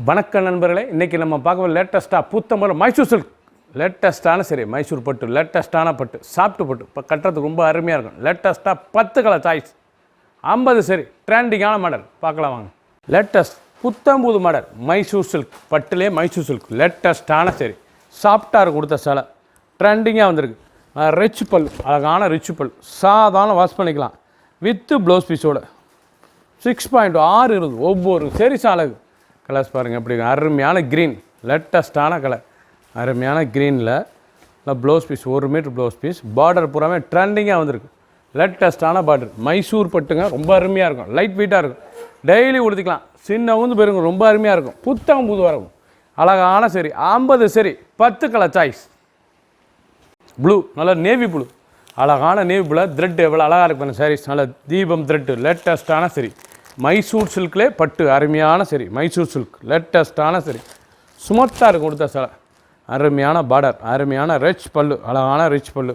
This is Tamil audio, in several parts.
வணக்கம் நண்பர்களே, இன்றைக்கி நம்ம பார்க்க லேட்டஸ்ட்டாக புத்தம்பரம் மைசூர் சில்க் லேட்டஸ்ட்டான சரி மைசூர் பட்டு லேட்டஸ்ட்டான பட்டு சாப்பிட்டு பட்டு இப்போ கட்டுறதுக்கு ரொம்ப அருமையாக இருக்கும். லேட்டஸ்ட்டாக 10 கலர் சாய்ஸ் 50 சரி ட்ரெண்டிங்கான மாடல் பார்க்கலாம் வாங்க. லேட்டஸ்ட் புத்தம்புது மாடல் மைசூர் சில்க் பட்டுலே மைசூர் சில்க் லேட்டஸ்ட்டான சரி சாஃப்டாக கொடுத்த சேலை ட்ரெண்டிங்காக வந்திருக்கு. ரிச் பல் அழகான ரிச் பல் சாதாரண வாஷ் பண்ணிக்கலாம் வித்து ப்ளவுஸ் பீஸோட 6.6 இருக்குது. ஒவ்வொரு சரி சாலைக்கு கலர்ஸ் பாருங்கள் எப்படி அருமையான க்ரீன் லேட்டஸ்ட்டான கலர் அருமையான க்ரீனில் blouse piece 1 metre blouse piece border பூராமே ட்ரெண்டிங்காக வந்திருக்கு. லேட்டஸ்ட்டான பார்டர் மைசூர் பட்டுங்க ரொம்ப அருமையாக இருக்கும். லைட் வெயிட்டாக இருக்கும். டெய்லி உடுத்திக்கலாம். சின்ன ஊந்து போயிருங்க ரொம்ப அருமையாக இருக்கும். புத்தகம் புது வரும் அழகான சரி 50 சரி 10 கலர் சாய்ஸ் ப்ளூ நல்லா நேவி ப்ளூ அழகான நேவி ப்ளூ த்ரெட் எவ்வளோ அழகாக இருக்கும் சாரீஸ் நல்ல தீபம் த்ரெட்டு லேட்டஸ்ட்டான சரி மைசூர் சில்க்லே பட்டு அருமையான சரி மைசூர் சில்க் லேட்டஸ்ட்டான சரி சுமத்தாக இருக்கும் கொடுத்த சில அருமையான பார்டர் அருமையான ரிச் பல்லு அழகான ரிச் பல்லு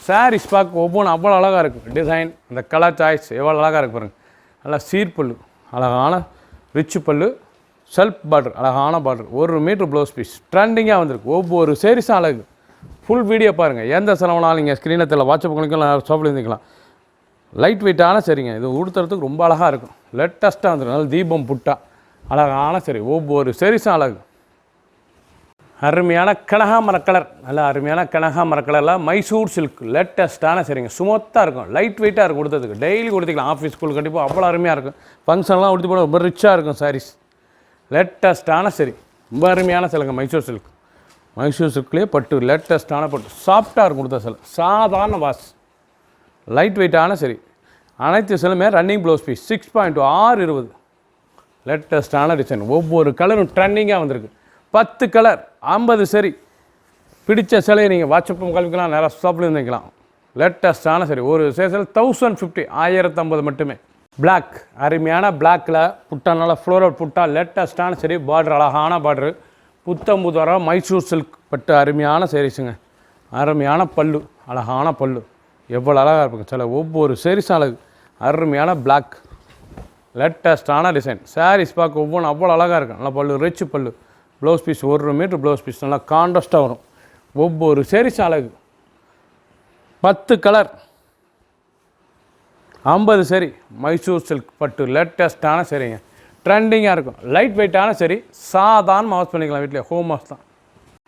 சாரீஸ் பார்க்க ஒவ்வொன்றும் அவ்வளோ அழகாக இருக்குது. டிசைன் அந்த கலர் சாய்ஸ் எவ்வளோ அழகாக இருக்குது பாருங்கள். நல்லா சீர்பல்லு அழகான ரிச் பல்லு செல்ஃப் பார்டர் அழகான பார்டர் 1 மீட்டர் ப்ளவுஸ் பீஸ் ட்ரெண்டிங்காக வந்திருக்கு. ஒவ்வொரு சாரீஸும் அழகு. ஃபுல் வீடியோ பாருங்கள். எந்த செலவுனாலும் நீங்கள் ஸ்க்ரீனத்தில் வாட்ஸ்அப் பண்ணிக்கலாம் ஷாப்பில் இருந்துக்கலாம். லைட் வெயிட்டான சரிங்க இது உடுத்துறதுக்கு ரொம்ப அழகாக இருக்கும். லேட்டஸ்ட்டாக வந்துடும். நல்ல தீபம் புட்டா அழகான சரி ஒவ்வொரு சரிசும் அழகு. அருமையான கனகாமர கலர் நல்லா அருமையான கனகாமர கலரில் மைசூர் சில்க் லேட்டஸ்ட்டான சரிங்க சுமத்தாக இருக்கும். லைட் வெயிட்டாக இருக்கும் கொடுத்ததுக்கு. டெய்லி கொடுத்துக்கலாம். ஆஃபீஸ் ஸ்கூல் கண்டிப்பாக அவ்வளோ அருமையாக இருக்கும். ஃபங்க்ஷன்லாம் உடுத்தி போட ரொம்ப ரிச்சாக இருக்கும் சாரீஸ். லேட்டஸ்ட்டான சரி ரொம்ப அருமையான சிலங்க மைசூர் சில்க் மைசூர் சில்க்லேயே பட்டு லேட்டஸ்ட்டான பட்டு சாஃப்டாக இருக்கும் கொடுத்த சில சாதாரண வாஷ் லைட் வெயிட்டான சரி அனைத்து Chilume running blouse piece 6.6 20 லேட்டஸ்ட்டான design ஒவ்வொரு கலரும் ட்ரெண்டிங்காக வந்திருக்கு. 10 கலர் 50 சரி பிடிச்ச சிலையை நீங்கள் வாட்ஸ்அப்பும் கல்விக்கலாம் நிறையா ஷாப்பில் இருந்துக்கலாம். லேட்டஸ்ட்டான சரி ஒரு சேசல் 1050 1050 மட்டுமே. பிளாக் அருமையான பிளாக்கில் புட்டா நல்லா ஃப்ளோரல் புட்டா லேட்டஸ்ட்டான சரி பார்டர் அழகான பார்டரு புத்தம்புதரா மைசூர் சில்க் பட்டு அருமையான சரிசுங்க அருமையான பல்லு அழகான பல்லு எவ்வளோ அழகாக இருப்பாங்க சில ஒவ்வொரு சாரீஸும் அழகு. அருமையான பிளாக் லேட்டஸ்ட்டான டிசைன் சாரீஸ் பார்க்க ஒவ்வொன்றும் அவ்வளோ அழகாக இருக்கும். நல்லா பல்லு ரிச் பல்லு blouse piece 1 metre blouse piece நல்லா கான்ட்ராஸ்ட்டாக வரும். ஒவ்வொரு சாரீஸும் அழகு. 10 கலர் 50 சரி மைசூர் சில்க் பட்டு லேட்டஸ்ட்டான சரிங்க ட்ரெண்டிங்காக இருக்கும். லைட் வெயிட்டான சரி சாதாரண வாஷ் பண்ணிக்கலாம் வீட்டில் ஹோம் வாஷ் தான்.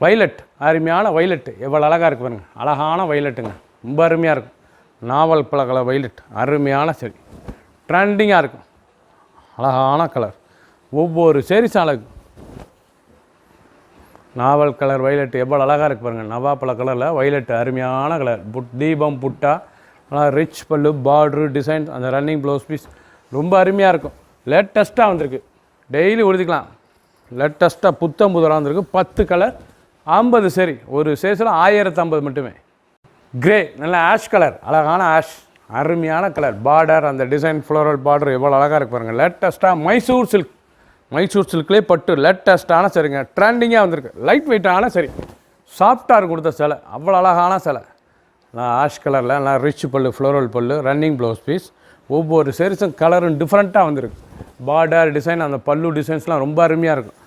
வைலட் அருமையான வைலட்டு எவ்வளோ அழகாக இருக்கு பாருங்கள் அழகான வைலட்டுங்க ரொம்ப அருமையாக இருக்கும். நாவல் பல கலர் வைலட் அருமையான சரி ட்ரெண்டிங்காக இருக்கும். அழகான கலர் ஒவ்வொரு சாரீஸும் அழகு. நாவல் கலர் வைலட் எவ்வளோ அழகாக இருக்குது பாருங்கள். நவா பல கலரில் வைலட் அருமையான கலர் தீபம் புட்டா நல்லா ரிச் பல்லு பார்ட்ரு டிசைன் அந்த ரன்னிங் ப்ளவுஸ் பீஸ் ரொம்ப அருமையாக இருக்கும். லேட்டஸ்ட்டாக வந்திருக்கு. டெய்லி உடுத்திக்கலாம். லேட்டஸ்ட்டாக புத்தம் புதராக வந்திருக்கு. 10 கலர் 50 சரி ஒரு சேஸில் 1050 மட்டுமே. கிரே நல்ல ஆஷ் கலர் அழகான ஆஷ் அருமையான கலர் பார்டர் அந்த டிசைன் ஃப்ளோரல் பார்டர் எவ்வளோ அழகாக இருக்கு பாருங்கள். லேட்டஸ்ட்டாக மைசூர் சில்க்லேயே பட்டு லேட்டஸ்ட்டான சரிங்க ட்ரெண்டிங்காக வந்திருக்கு. லைட் வெயிட்டான சரி சாஃப்டாக இருக்கும் கொடுத்த சிலை அவ்வளோ அழகான சிலை நல்லா ஆஷ் கலரில் நல்லா ரிச் பல்லு ஃப்ளோரல் பல்லு ரன்னிங் ப்ளவுஸ் பீஸ் ஒவ்வொரு சாரீஸும் கலரும் டிஃப்ரெண்ட்டாக வந்திருக்கு. பார்டர் டிசைன் அந்த பல்லு டிசைன்ஸ்லாம் ரொம்ப அருமையாக இருக்கும்.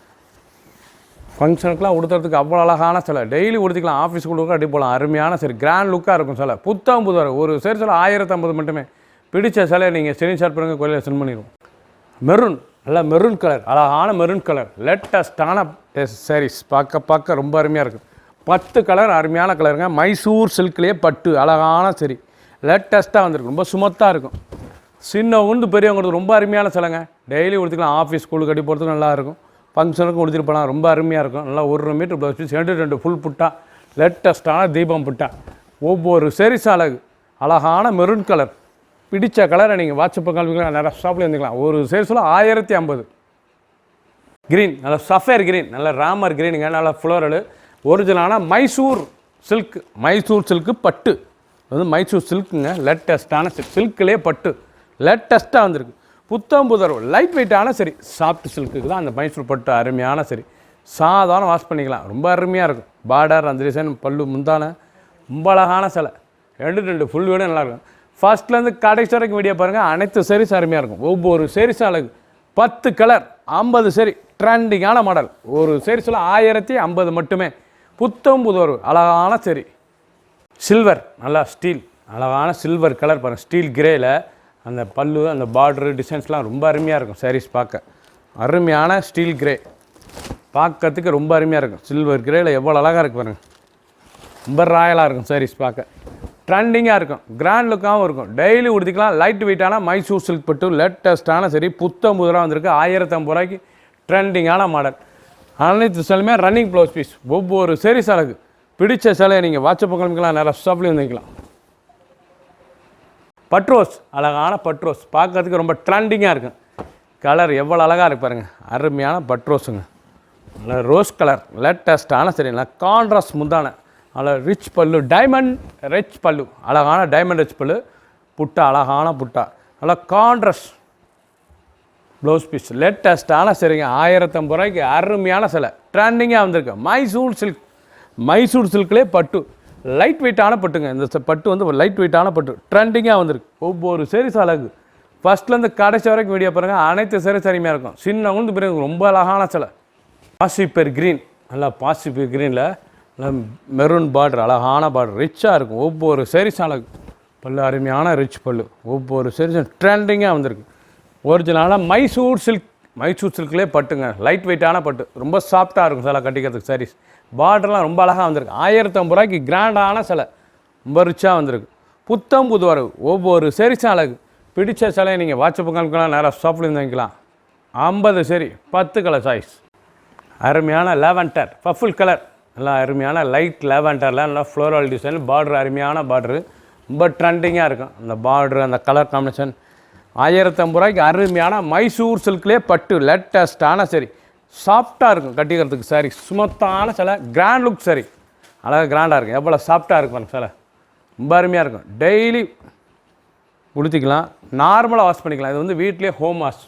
ஃபங்க்ஷனுக்குலாம் உடுத்துறதுக்கு அவ்வளோ அழகான சிலை டெய்லி உடுத்திக்கலாம். ஆஃபீஸ் கொடுக்க அடி போகலாம். அருமையான சரி கிராண்ட் லுக்காக இருக்கும் சிலை புத்தம் புதுவார் ஒரு சரி சில 1050 மட்டுமே. பிடிச்ச சிலையை நீங்கள் ஸ்க்ரீன்ஷாட் பண்ணுங்கள் கோயிலில் சென்ட் பண்ணிடுவோம். மெரூன் நல்லா மெரூன் கலர் அழகான மெரூன் கலர் லேட்டஸ்ட்டான சாரீஸ் பார்க்க ரொம்ப அருமையாக இருக்குது. 10 கலர் அருமையான கலருங்க மைசூர் சில்க்லேயே பட்டு அழகான சரி லேட்டஸ்ட்டாக வந்திருக்கு. ரொம்ப சுமத்தாக இருக்கும். சின்னவங்க பெரியவங்களுக்கு ரொம்ப அருமையான சிலைங்க டெய்லி உடுத்திக்கலாம். ஆஃபீஸ் ஸ்கூலுக்கு கட்டி போகிறதுக்கு நல்லாயிருக்கும். ஃபங்க்ஷனுக்கும் கொடுத்துட்டு போகலாம். ரொம்ப அருமையாக இருக்கும். நல்லா 1 மீட்டர் ப்ளவுஸ் பீஸ் 2 ஃபுல் புட்டா லேட்டஸ்ட்டான தீபம் புட்டா ஒவ்வொரு சாரீஸும் அழகு. அழகான மெரூன் கலர் பிடிச்ச கலரை நீங்கள் வாட்ஸ்அப் கால்விக்கலாம் நிறையா ஷாப்பில் இருந்துக்கலாம். ஒரு சாரீஸில் 1050. க்ரீன் நல்லா சஃபேர் க்ரீன் நல்ல ராமர் க்ரீனுங்க நல்லா ஃப்ளோரல் ஒரிஜினலான மைசூர் சில்க்கு பட்டு அது மைசூர் சில்க்குங்க லேட்டஸ்ட்டான சில்க்லேயே பட்டு லேட்டஸ்ட்டாக வந்திருக்கு. புத்தம் புதர்வு லைட் வெயிட்டான சரி சாஃப்ட் சில்க்குக்கு தான் அந்த மைசூர் பட்டு அருமையான சரி சாதாரண வாஷ் பண்ணிக்கலாம். ரொம்ப அருமையாக இருக்கும். பார்டர் அந்த டிசைன் பல்லு முந்தான ரொம்ப அழகான சிலை 2 ஃபுல் வீடு நல்லாயிருக்கும். ஃபஸ்ட்லேருந்து கடைசி வரைக்கும் வீடியோ பாருங்கள். அனைத்து சாரீஸ் அருமையாக இருக்கும். ஒவ்வொரு சாரீஸும் அழகு. 10 கலர் 50 சரி ட்ரெண்டிங்கான மாடல். ஒரு சீரிஸில் 1050 மட்டுமே. புத்தம் புது அழகான சரி. சில்வர், நல்லா ஸ்டீல், அழகான சில்வர் கலர் பாருங்கள். ஸ்டீல் கிரேயில் அந்த பல்லு, அந்த பார்டரு, டிசைன்ஸ்லாம் ரொம்ப அருமையாக இருக்கும். சாரீஸ் பார்க்க அருமையான ஸ்டீல் கிரே, பார்க்கறதுக்கு ரொம்ப அருமையாக இருக்கும். சில்வர் கிரேயில் எவ்வளோ அழகாக இருக்குது பாருங்கள். ரொம்ப ராயலாக இருக்கும் சாரீஸ் பார்க்க. ட்ரெண்டிங்காக இருக்கும், கிராண்ட் லுக்காகவும் இருக்கும். டெய்லி உடுத்திக்கலாம். லைட் வெயிட்டான மைசூர் சில்க் பட்டு லேட்டஸ்ட்டான சரி. புத்தம் புதுராக வந்திருக்கு. 1050 ரூபாய்க்கு ட்ரெண்டிங்கான மாடல். அனைத்து சேலையுமே ரன்னிங் ப்ளவுஸ் பீஸ். ஒவ்வொரு சாரீஸ் அழகு. பிடிச்ச சேலையை நீங்கள் வாட்ஸ்அப் கிளம்பிக்கலாம், நேராக ஷாப்லேயும் வந்துக்கலாம். பட்ரோஸ், அழகான பட்ரோஸ், பார்க்கறதுக்கு ரொம்ப ட்ரெண்டிங்காக இருக்கும். கலர் எவ்வளோ அழகாக இருக்கு பாருங்கள். அருமையான பட்ரோஸுங்க. நல்லா ரோஸ் கலர், லேட்டஸ்ட்டான சரி. நல்லா கான்ட்ராஸ்ட் முந்தான, நல்லா ரிச் பல்லு, டைமண்ட் ரிச் பல்லு, அழகான டைமண்ட் ரிச் பல்லு. புட்டா, அழகான புட்டா, நல்லா கான்ட்ராஸ்ட் ப்ளவுஸ் பீஸ். லேட்டஸ்ட்டான சரிங்க. 1050 ரூபாய்க்கு அருமையான சிலை. ட்ரெண்டிங்காக வந்திருக்கு. மைசூர் சில்க், மைசூர் சில்க்லேயே பட்டு, லைட் வெயிட்டான பட்டுங்க. இந்த பட்டு வந்து லைட் வெயிட்டான பட்டு ட்ரெண்டிங்காக வந்திருக்கு. ஒவ்வொரு சீரிஸ் அழகு. ஃபஸ்ட்லேருந்து கடைசி வரைக்கும் வீடியோ பாருங்கள். அனைத்து சீரிஸ் அருமையாக இருக்கும். சின்னவங்க பிறகு ரொம்ப அழகான சிலை. பாசிப்பேர் க்ரீன், நல்லா பாசிப்பேர் க்ரீனில் நல்லா மெரூன் பார்டர், அழகான பார்டர், ரிச்சாக இருக்கும். ஒவ்வொரு சீரிஸ் அழகு. பல்லு அருமையான ரிச் பல்லு. ஒவ்வொரு சீரிஸும் ட்ரெண்டிங்காக வந்திருக்கு. ஒரிஜினலாக மைசூர் சில்க், மைசூர் சில்க்லேயே பட்டுங்க. லைட் வெயிட்டான பட்டு, ரொம்ப சாஃப்டாக இருக்கும் சிலை கட்டிக்கிறதுக்கு. சாரீஸ் பார்டர்லாம் ரொம்ப அழகாக வந்திருக்கு. 1050 ரூபாய்க்கு கிராண்டான சிலை, ரொம்ப ரிச்சாக வந்திருக்கு. புத்தம் புது வரவு. ஒவ்வொரு சீரிஸும் அழகு. பிடிச்ச சிலையை நீங்கள் வாட்ஸ்அப் காமிக்கலாம், நேராக ஷாப்லேருந்து வாங்கிக்கலாம். 50 சரி, 10 கலர் சாய்ஸ். அருமையான லேவண்டர் பஃபுல் கலர், நல்லா அருமையான லைட் லேவண்டரில் நல்லா ஃப்ளோரல் டிசைன். பார்டர் அருமையான பார்டரு, ரொம்ப ட்ரெண்டிங்காக இருக்கும். அந்த பார்டரு, அந்த கலர் காம்பினேஷன். 1050 ரூபாய்க்கு அருமையான மைசூர் சில்க்லேயே பட்டு லேட்டஸ்ட்டான சரி. சாஃப்டாக இருக்கும் கட்டிக்கிறதுக்கு. சாரி சுமத்தான சிலை, கிராண்ட் லுக் சரி. அழகாக கிராண்டாக இருக்கும். எவ்வளோ சாஃப்டாக இருக்கும் பாருங்க சிலை, ரொம்ப அருமையாக இருக்கும். டெய்லி உடுத்திக்கலாம், நார்மலாக வாஷ் பண்ணிக்கலாம். இது வந்து வீட்லேயே ஹோம் வாஷ்.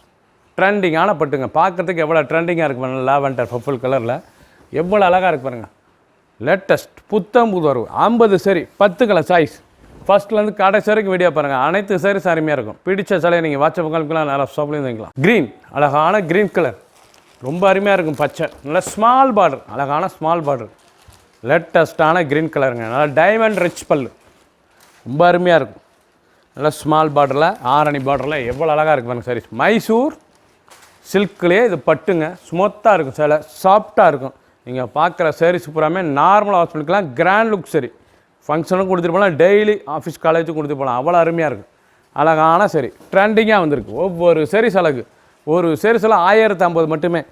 ட்ரெண்டிங்கான பட்டுங்க. பார்க்குறதுக்கு எவ்வளோ ட்ரெண்டிங்காக இருக்கு பாருங்கள். லாவெண்டர் பர்பிள் கலரில் எவ்வளோ அழகாக இருக்கு பாருங்கள். லேட்டஸ்ட் புத்தம் புது வரவு. 50 சரி, 10 கலர் சாய்ஸ். ஃபஸ்ட்லேருந்து கடைசி வரைக்கும் வீடியோ பாருங்கள். அனைத்து சரி அருமையாக இருக்கும். பிடிச்ச சிலையை நீங்கள் வாட்ஸ்அப் காமிக்கலாம், நேராக ஷாப்லேயும் வாங்கிக்கலாம். க்ரீன், அழகான க்ரீன் கலர், ரொம்ப அருமையாக இருக்கும். பச்சை, நல்லா ஸ்மால் பார்டர், அழகான ஸ்மால் பார்டர், லேட்டஸ்ட்டான க்ரீன் கலருங்க. நல்லா டைமண்ட் ரிச் பல்லு, ரொம்ப அருமையாக இருக்கும். நல்லா ஸ்மால் பார்டரில், ஆரணி பார்டரில் எவ்வளோ அழகாக இருக்குது பாருங்கள். சாரீஸ் மைசூர் சில்க்லேயே இது பட்டுங்க. ஸ்மூத்தாக இருக்கும் சிலை, சாஃப்டாக இருக்கும். நீங்கள் பார்க்குற சாரீஸ் பூராமே நார்மலாக வாஷ் பண்ணிக்கலாம். கிராண்ட் லுக் சரி. ஃபங்க்ஷனுக்கும் கொடுத்துட்டு போகலாம், டெய்லி ஆஃபீஸ் காலேஜுக்கும் கொடுத்துட்டு போகலாம். அவ்வளோ அருமையாக இருக்கும். அழகான சரி, ட்ரெண்டிங்காக வந்திருக்கு. ஒவ்வொரு சாரீஸ் அழகு. ஒரு சாரீஸில் 1050 மட்டுமே.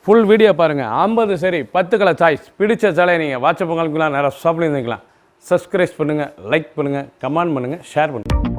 ஃபுல் வீடியோ பாருங்கள். 50 சரி, 10 கலர் சாய்ஸ். பிடிச்ச சிலையை நீங்கள் வாட்ஸ்அப் காமிக்கலாம், நேராக ஷாப்லேயும் இருந்துக்கலாம். சப்ஸ்கிரைப் பண்ணுங்கள், லைக் பண்ணுங்கள், கமெண்ட் பண்ணுங்கள், ஷேர் பண்ணுங்கள்.